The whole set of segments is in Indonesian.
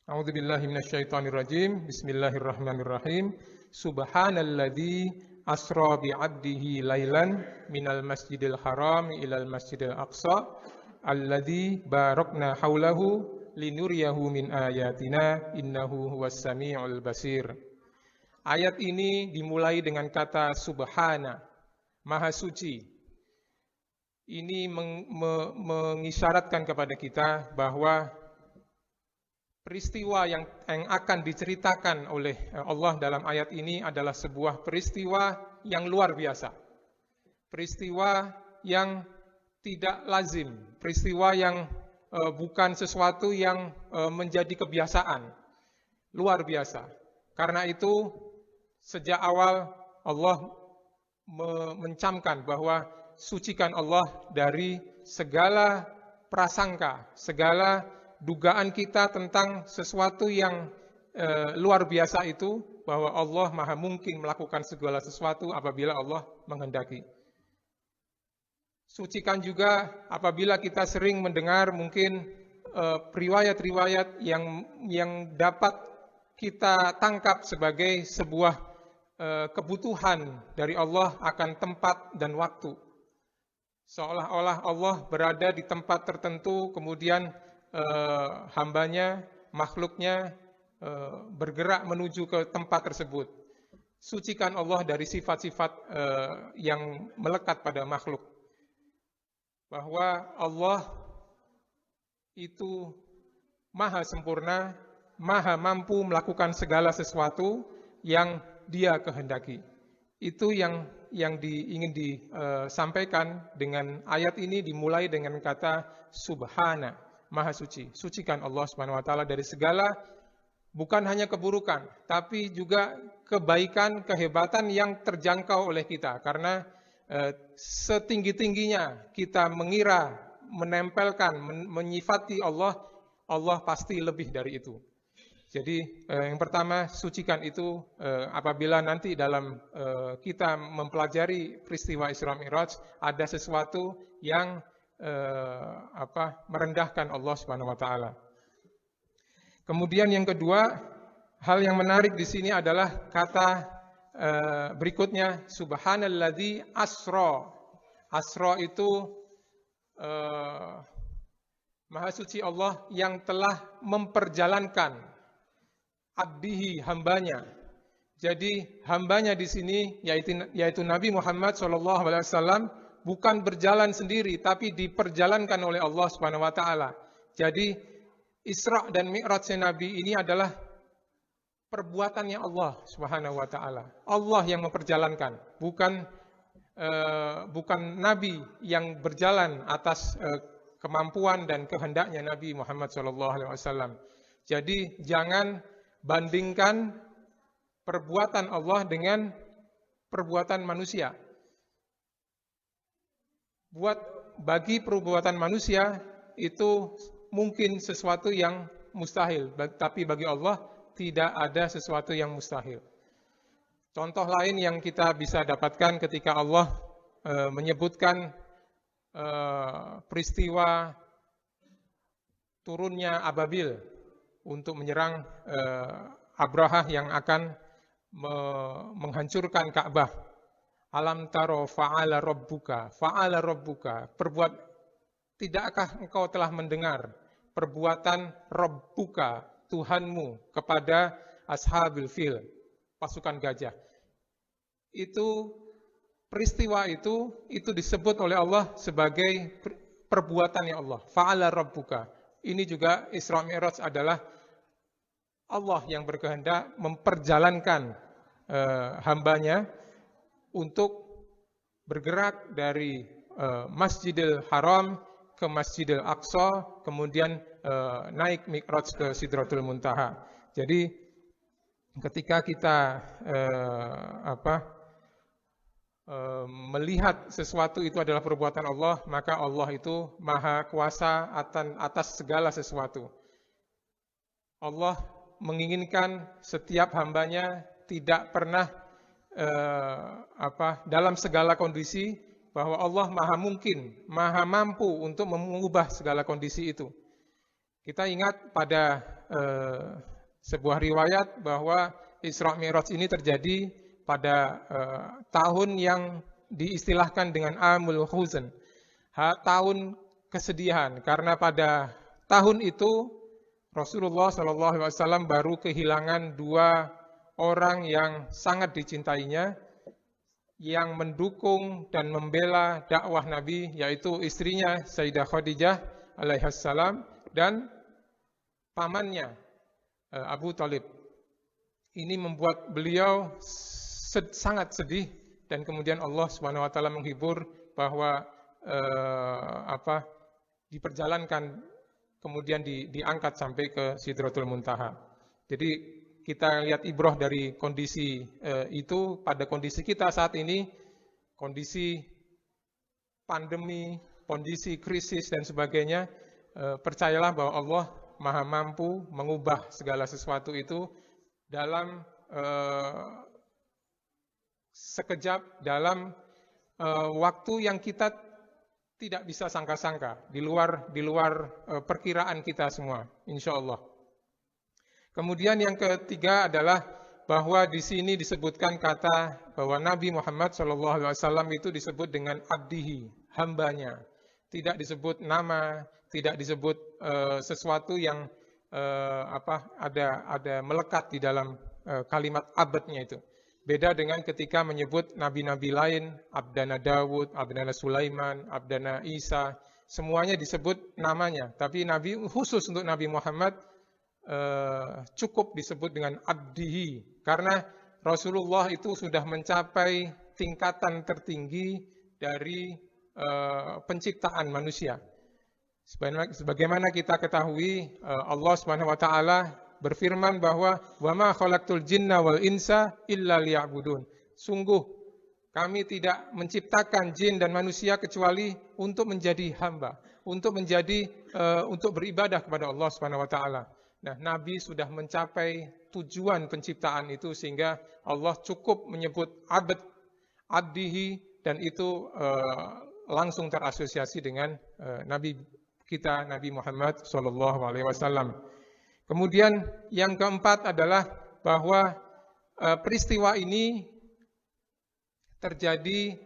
A'udzubillahi minasyaitonirrajim. Bismillahirrahmanirrahim. Subhanalladzi asra bi'abdihi lailan minal masjidil haram ilal masjidil aqsa alladzi barakna haulahu linuriyahu min ayatina innahu huwas samiul basir. Ayat ini dimulai dengan kata subhana, maha suci. Ini mengisyaratkan kepada kita bahwa peristiwa yang akan diceritakan oleh Allah dalam ayat ini adalah sebuah peristiwa yang luar biasa. Peristiwa yang tidak lazim, peristiwa yang bukan sesuatu yang menjadi kebiasaan. Luar biasa. Karena itu sejak awal Allah mencamkan bahwa sucikan Allah dari segala prasangka, segala dugaan kita tentang sesuatu yang luar biasa itu, bahwa Allah maha mungkin melakukan segala sesuatu apabila Allah menghendaki. Sucikan juga apabila kita sering mendengar mungkin riwayat-riwayat yang dapat kita tangkap sebagai sebuah kebutuhan dari Allah akan tempat dan waktu. Seolah-olah Allah berada di tempat tertentu, kemudian hambanya, makhluknya bergerak menuju ke tempat tersebut. Sucikan Allah dari sifat-sifat yang melekat pada makhluk. Bahwa Allah itu maha sempurna, maha mampu melakukan segala sesuatu yang Dia kehendaki. Itu yang ingin disampaikan dengan ayat ini, dimulai dengan kata subhana. Maha suci, sucikan Allah Subhanahu wa taala dari segala, bukan hanya keburukan, tapi juga kebaikan, kehebatan yang terjangkau oleh kita. Karena setinggi-tingginya kita mengira, menempelkan, menyifati Allah, Allah pasti lebih dari itu. Jadi yang pertama, sucikan itu apabila nanti dalam kita mempelajari peristiwa Isra Mi'raj ada sesuatu yang merendahkan Allah Subhanahu wa taala. Kemudian yang kedua, hal yang menarik di sini adalah kata berikutnya, subhanalladzi asra. Asra itu maha suci Allah yang telah memperjalankan abdihi, hambanya. Jadi hambanya di sini yaitu Nabi Muhammad SAW bukan berjalan sendiri, tapi diperjalankan oleh Allah Subhanahu wa taala. Jadi Isra dan Mi'rajnya Nabi ini adalah perbuatannya Allah Subhanahu wa taala. Allah yang memperjalankan, bukan Nabi yang berjalan atas kemampuan dan kehendaknya Nabi Muhammad SAW. Jadi jangan bandingkan perbuatan Allah dengan perbuatan manusia. Bagi perbuatan manusia itu mungkin sesuatu yang mustahil, tapi bagi Allah tidak ada sesuatu yang mustahil. Contoh lain yang kita bisa dapatkan ketika Allah menyebutkan peristiwa turunnya Ababil untuk menyerang Abrahah yang akan menghancurkan Ka'bah. Alam taro fa'ala rabbuka, tidakkah engkau telah mendengar perbuatan Rabbuka, Tuhanmu, kepada ashabil fil, pasukan gajah. Itu peristiwa itu disebut oleh Allah sebagai perbuatannya Allah. Fa'ala rabbuka. Ini juga Isra Mi'raj adalah Allah yang berkehendak memperjalankan hambanya untuk bergerak dari Masjidil Haram ke Masjidil Aqsa, kemudian naik Mi'raj ke Sidratul Muntaha. Jadi ketika kita melihat sesuatu itu adalah perbuatan Allah, maka Allah itu maha kuasa atas segala sesuatu. Allah menginginkan setiap hambanya tidak pernah dalam segala kondisi, bahwa Allah maha mungkin, maha mampu untuk mengubah segala kondisi itu. Kita ingat pada sebuah riwayat bahwa Isra Mi'raj ini terjadi pada tahun yang diistilahkan dengan Amul Huzn, tahun kesedihan, karena pada tahun itu Rasulullah SAW baru kehilangan 2 orang yang sangat dicintainya, yang mendukung dan membela dakwah Nabi, yaitu istrinya Sayyidah Khadijah alaihissalam dan pamannya Abu Thalib. Ini membuat beliau sangat sedih, dan kemudian Allah SWT menghibur bahwa diperjalankan, kemudian diangkat sampai ke Sidratul Muntaha. Jadi kita lihat ibrah dari kondisi itu pada kondisi kita saat ini, kondisi pandemi, kondisi krisis dan sebagainya. Percayalah bahwa Allah Maha mampu mengubah segala sesuatu itu dalam sekejap, dalam waktu yang kita tidak bisa sangka-sangka, di luar perkiraan kita semua, insya Allah. Kemudian yang ketiga adalah bahwa di sini disebutkan kata bahwa Nabi Muhammad SAW itu disebut dengan abdihi, hambanya. Tidak disebut nama, tidak disebut sesuatu yang ada melekat di dalam kalimat abadnya itu. Beda dengan ketika menyebut nabi-nabi lain, Abdana Dawud, Abdana Sulaiman, Abdana Isa, semuanya disebut namanya. Tapi Nabi khusus untuk Nabi Muhammad cukup disebut dengan abdihi, karena Rasulullah itu sudah mencapai tingkatan tertinggi dari penciptaan manusia. Sebagaimana kita ketahui, Allah SWT berfirman bahwa wa ma khalaqtul jinna wal insa illa liya'budun. Sungguh kami tidak menciptakan jin dan manusia kecuali untuk menjadi hamba, untuk beribadah kepada Allah SWT. Nah, Nabi sudah mencapai tujuan penciptaan itu, sehingga Allah cukup menyebut abdihi, dan itu langsung terasosiasi dengan Nabi kita, Nabi Muhammad SAW. Kemudian yang keempat adalah bahwa peristiwa ini terjadi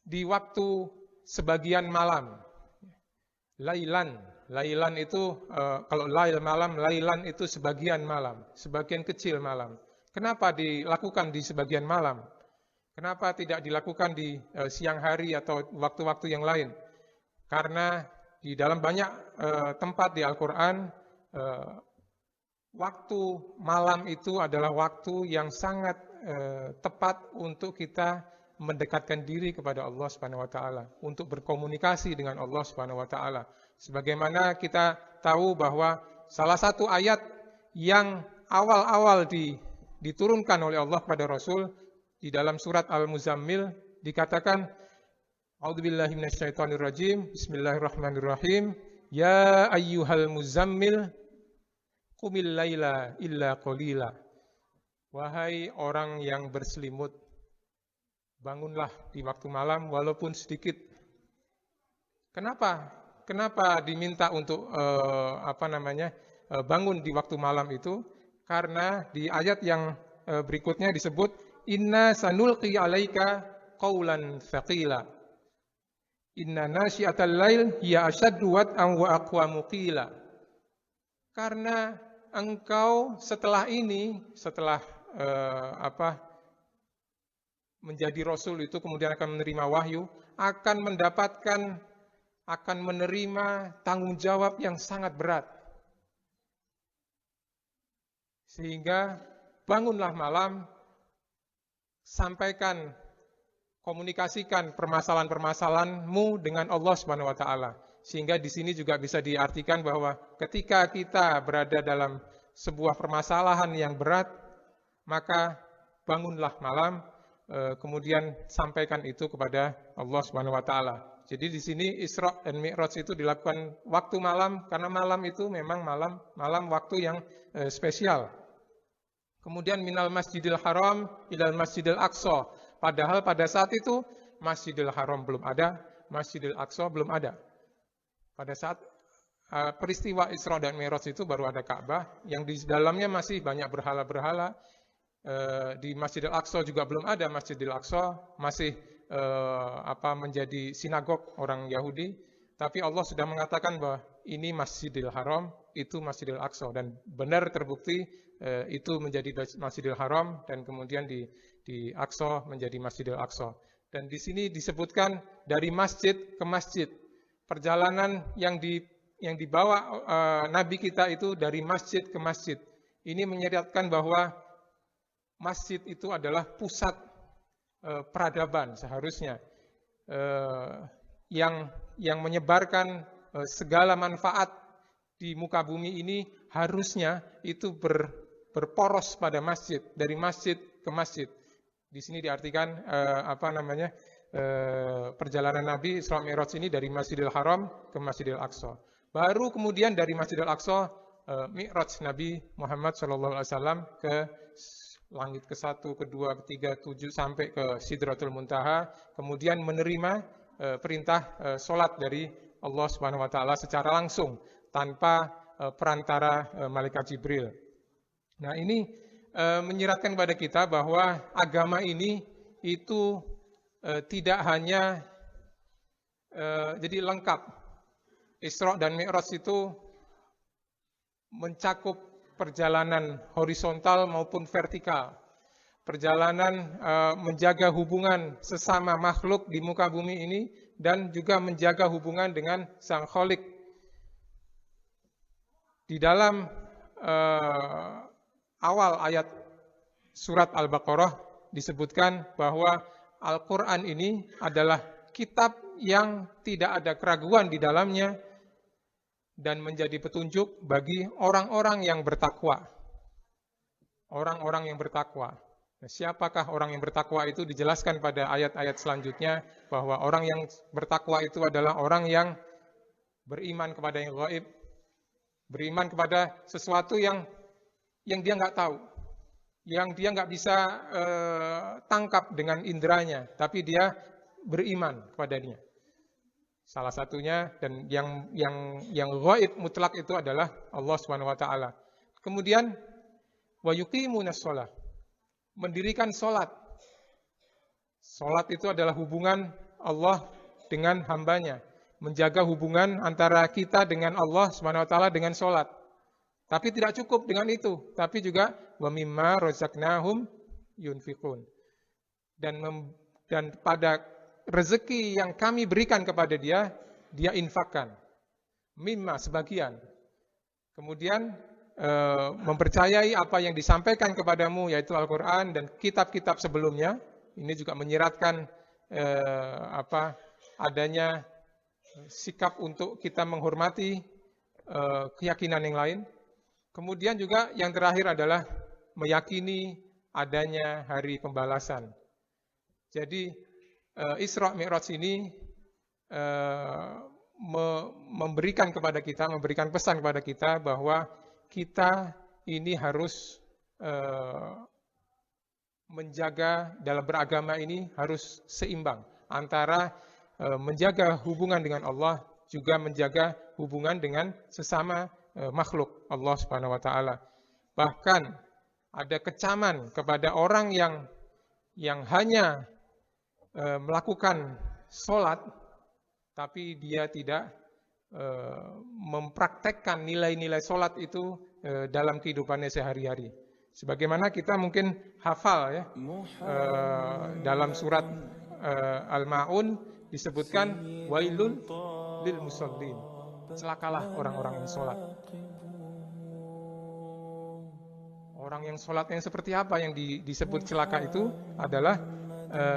di waktu sebagian malam. Lailan itu, kalau lail malam, lailan itu sebagian malam, sebagian kecil malam. Kenapa dilakukan di sebagian malam? Kenapa tidak dilakukan di siang hari atau waktu-waktu yang lain? Karena di dalam banyak tempat di Al-Quran, waktu malam itu adalah waktu yang sangat tepat untuk kita mendekatkan diri kepada Allah Subhanahu wa taala, untuk berkomunikasi dengan Allah Subhanahu wa taala. Sebagaimana kita tahu bahwa salah satu ayat yang awal-awal diturunkan oleh Allah kepada Rasul di dalam surat Al-Muzammil dikatakan, A'udzubillahi minasyaitonirrajim, Bismillahirrahmanirrahim, Ya ayyuhal muzammil, qumil laila illa qalila. Wahai orang yang berselimut, bangunlah di waktu malam walaupun sedikit. Kenapa diminta untuk bangun di waktu malam itu? Karena di ayat yang berikutnya disebut inna sanulqi 'alaika qaulan tsaqila. Inna nasyi'atal lail hiya ashaddu wat'an wa aqwamu qila. Karena engkau setelah menjadi rasul itu, kemudian akan menerima wahyu, akan menerima tanggung jawab yang sangat berat. Sehingga bangunlah malam, komunikasikan permasalahan-permasalahanmu dengan Allah Subhanahu wa taala. Sehingga di sini juga bisa diartikan bahwa ketika kita berada dalam sebuah permasalahan yang berat, maka bangunlah malam, kemudian sampaikan itu kepada Allah Subhanahu wa taala. Jadi di sini Isra dan Mi'raj itu dilakukan waktu malam, karena malam itu memang malam waktu yang spesial. Kemudian minal Masjidil Haram ilal Masjidil Aqsa. Padahal pada saat itu Masjidil Haram belum ada, Masjidil Aqsa belum ada. Pada saat peristiwa Isra dan Mi'raj itu baru ada Ka'bah, yang di dalamnya masih banyak berhala-berhala. Di Masjidil Aqsa juga belum ada. Masjidil Aqsa masih menjadi sinagog orang Yahudi. Tapi Allah sudah mengatakan bahwa ini Masjidil Haram, itu Masjidil Aqsa, dan benar terbukti itu menjadi Masjidil Haram dan kemudian di Aqsa menjadi Masjidil Aqsa. Dan di sini disebutkan dari masjid ke masjid. Perjalanan yang dibawa Nabi kita itu dari masjid ke masjid. Ini menyeratkan bahwa masjid itu adalah pusat peradaban seharusnya, yang menyebarkan segala manfaat di muka bumi ini harusnya itu berporos pada masjid, dari masjid ke masjid. Di sini diartikan perjalanan Nabi Isra Mi'raj ini dari Masjidil Haram ke Masjidil Aqsa. Baru kemudian dari Masjidil Aqsa Mi'raj Nabi Muhammad SAW ke langit ke-1, ke-2, ke-3, ke-7 sampai ke Sidratul Muntaha, kemudian menerima perintah salat dari Allah Subhanahu wa taala secara langsung tanpa perantara malaikat Jibril. Nah, ini menyiratkan kepada kita bahwa agama ini itu tidak hanya jadi lengkap. Isra dan Mi'raj itu mencakup perjalanan horizontal maupun vertikal. Perjalanan menjaga hubungan sesama makhluk di muka bumi ini dan juga menjaga hubungan dengan Sang Khalik. Di dalam awal ayat surat Al-Baqarah disebutkan bahwa Al-Quran ini adalah kitab yang tidak ada keraguan di dalamnya dan menjadi petunjuk bagi orang-orang yang bertakwa. Orang-orang yang bertakwa. Nah, siapakah orang yang bertakwa itu dijelaskan pada ayat-ayat selanjutnya, bahwa orang yang bertakwa itu adalah orang yang beriman kepada yang gaib, beriman kepada sesuatu yang dia nggak tahu, yang dia nggak bisa tangkap dengan inderanya, tapi dia beriman kepadanya. Salah satunya dan yang gaib mutlak itu adalah Allah Subhanahu wa taala. Kemudian wa yuqimunas shalah, mendirikan salat. Salat itu adalah hubungan Allah dengan hambanya, menjaga hubungan antara kita dengan Allah Subhanahu wa taala dengan salat. Tapi tidak cukup dengan itu, tapi juga wa mimma razaqnahum yunfiqun. Dan pada rezeki yang kami berikan kepada dia infakkan. Mimma, sebagian. Kemudian mempercayai apa yang disampaikan kepadamu, yaitu Al-Quran dan kitab-kitab sebelumnya. Ini juga menyiratkan adanya sikap untuk kita menghormati keyakinan yang lain. Kemudian juga yang terakhir adalah meyakini adanya hari pembalasan. Jadi Isra Mi'raj ini memberikan pesan kepada kita bahwa kita ini harus menjaga, dalam beragama ini harus seimbang antara menjaga hubungan dengan Allah, juga menjaga hubungan dengan sesama makhluk Allah Subhanahu wa taala. Bahkan ada kecaman kepada orang yang hanya melakukan sholat, tapi dia tidak mempraktekkan nilai-nilai sholat itu dalam kehidupannya sehari-hari. Sebagaimana kita mungkin hafal ya, dalam surat Al-Ma'un disebutkan wailun lil musallin, celakalah orang-orang yang sholat. Orang yang sholatnya seperti apa yang disebut celaka itu adalah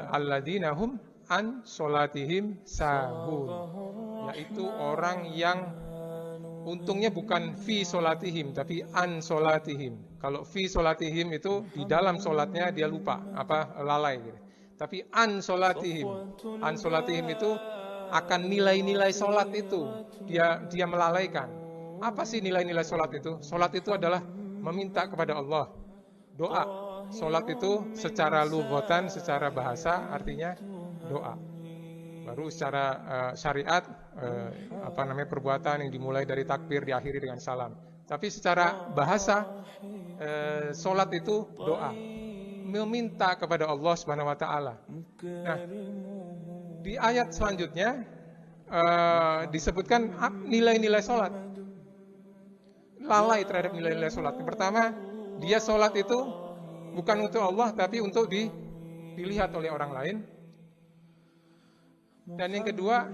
alladzina hum an sholatihim sahun, yaitu orang yang untungnya bukan fi sholatihim tapi an sholatihim. Kalau fi sholatihim itu di dalam sholatnya dia lupa, lalai gitu. Tapi an sholatihim itu akan nilai-nilai sholat itu dia melalaikan. Apa sih nilai-nilai sholat itu? Sholat itu adalah meminta kepada Allah, doa. Sholat itu secara lughatan, secara bahasa artinya doa. Baru secara syariat perbuatan yang dimulai dari takbir diakhiri dengan salam. Tapi secara bahasa salat itu doa, meminta kepada Allah Subhanahu wa taala. Nah, di ayat selanjutnya disebutkan nilai-nilai salat. Lalai terhadap nilai-nilai salat. Yang pertama, dia salat itu bukan untuk Allah tapi untuk dilihat oleh orang lain. Dan yang kedua,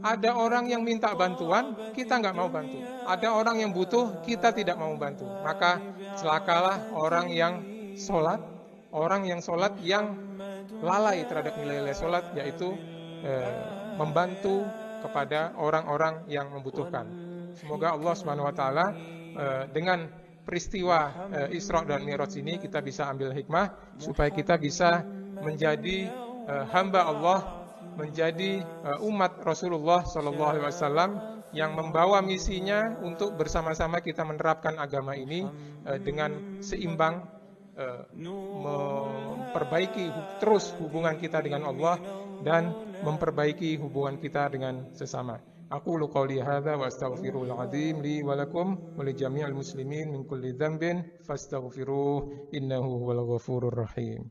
ada orang yang minta bantuan, kita nggak mau bantu. Ada orang yang butuh, kita tidak mau bantu. Maka celakalah orang yang sholat yang lalai terhadap nilai-nilai sholat, yaitu membantu kepada orang-orang yang membutuhkan. Semoga Allah Subhanahu wa taala dengan peristiwa Isra dan Mi'raj ini kita bisa ambil hikmah supaya kita bisa menjadi hamba Allah, menjadi umat Rasulullah SAW yang membawa misinya untuk bersama-sama kita menerapkan agama ini dengan seimbang, memperbaiki terus hubungan kita dengan Allah dan memperbaiki hubungan kita dengan sesama. Aqulu qouli hadza wa astaghfirul azim li wa lakum wa li jami'il muslimin min kulli dhanbin fastaghfiruh innahu huwal ghafurur rahim.